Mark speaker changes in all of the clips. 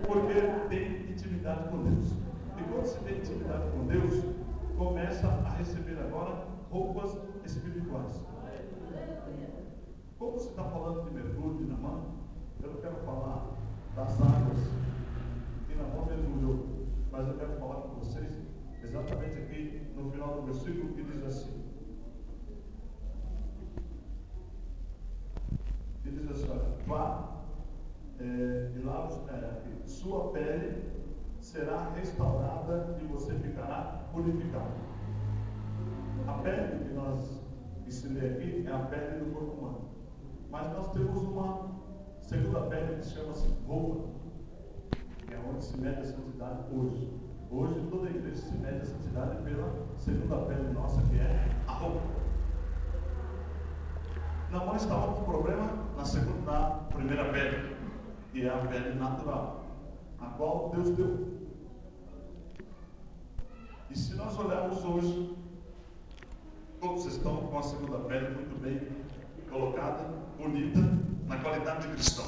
Speaker 1: Porque tem intimidade com Deus. E quando você tem intimidade com Deus, começa a receber agora roupas espirituais. Como você está falando de mergulho de Naamã, eu não quero falar das águas que Naamã mergulhou, mas eu quero falar com vocês exatamente aqui no final do versículo que diz assim. Que diz assim, olha, vá e lá sua pele será restaurada e você ficará purificado. A pele que nós ensinei aqui é a pele do corpo humano. Mas nós temos uma segunda pele que chama-se roupa, que é onde se mede a santidade hoje. Hoje toda a igreja se mede a santidade pela segunda pele nossa, que é a roupa. Naamã estava com problema na primeira pele, que é a pele natural, a qual Deus deu. E se nós olharmos hoje, todos estão com a segunda pele muito bem colocada, bonita, na qualidade de cristão.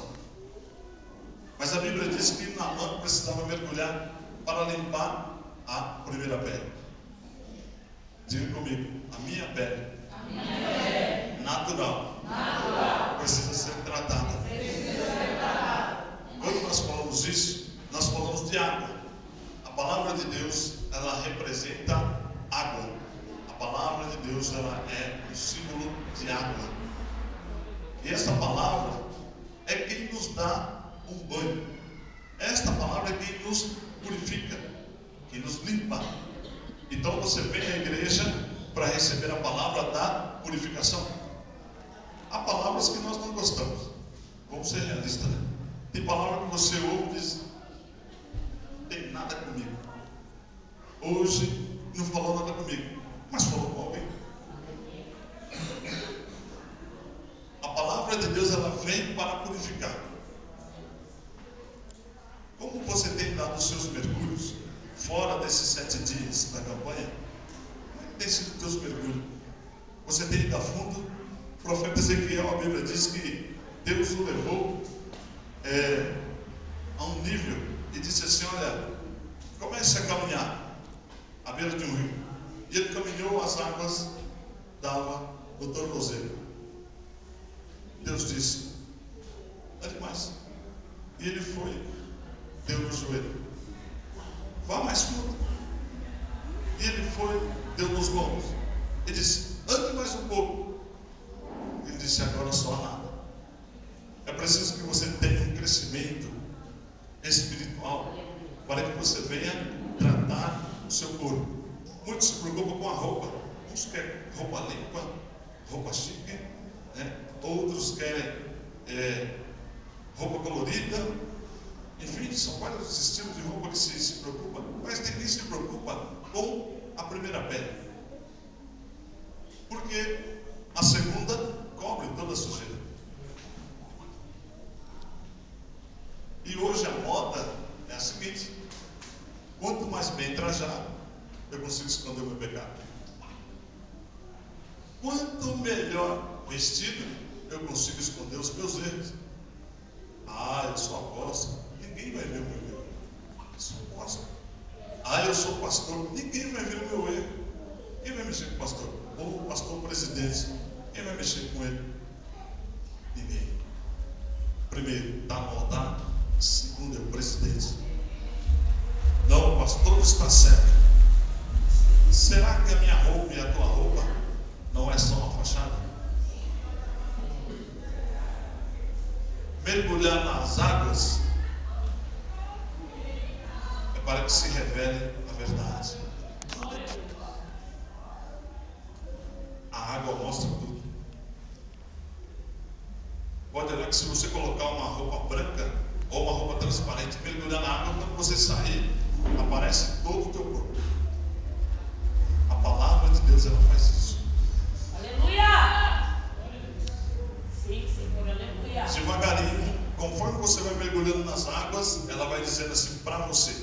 Speaker 1: Mas a Bíblia diz que Naamã precisava mergulhar para limpar a primeira pele. Diga comigo, a minha pele natural precisa ser tratada. Quando nós falamos isso, nós falamos de água. A palavra de Deus, ela representa água. A palavra de Deus, ela é um símbolo de água. E esta palavra é quem nos dá um banho. Esta palavra é quem nos purifica, quem nos limpa. Então você vem à igreja para receber a palavra da purificação. Há palavras que nós não gostamos. Vamos ser realistas, né? Tem palavra que você ouve e diz, não tem nada comigo. Hoje não falou nada comigo, mas falou com alguém. A palavra de Deus, ela vem para purificar. Como você tem dado os seus mergulhos fora desses 7 dias da campanha? Como é que tem sido os teus mergulhos? Você tem ido a fundo? O profeta Ezequiel, a Bíblia diz que Deus o levou a um nível e disse assim, olha, comece a caminhar à beira de um rio. E ele caminhou, as águas davam no tornozelo. Deus disse, ande mais. E ele foi, deu no joelho. Vá mais fundo. E ele foi, deu nos lombos. Ele disse, ande mais um pouco. Ele disse, agora só nada. É preciso que você tenha um crescimento espiritual para que você venha tratar o seu corpo. Muitos se preocupam com a roupa. Uns querem roupa limpa, roupa chique, né? Outros querem roupa colorida. Enfim, são vários estilos de roupa que se preocupam. Mas ninguém se preocupa com a primeira pele. Porque a segunda cobre toda a sujeira. E hoje a moda é a seguinte: quanto mais bem trajado, eu consigo esconder o meu pecado. Quanto melhor vestido, eu consigo esconder os meus erros. Ah, eu sou apóstolo, ninguém vai ver o meu erro. Eu sou apóstolo. Ah, eu sou pastor, ninguém vai ver o meu erro. Quem vai mexer com o pastor? Ou o pastor presidente, quem vai mexer com ele? Ninguém. Primeiro, está no altar. Segundo, é o presidente. Não, o pastor está certo. Será que a minha roupa e a tua roupa não é só uma fachada? Mergulhar nas águas é para que se revele a verdade. A água mostra tudo. Pode olhar que se você colocar uma roupa branca ou uma roupa transparente, mergulhar na água, quando você sair, aparece todo o teu corpo. A palavra de Deus, ela faz isso.
Speaker 2: Aleluia! Sim, Senhor, aleluia.
Speaker 1: Devagarinho, conforme você vai mergulhando nas águas, ela vai dizendo assim para você: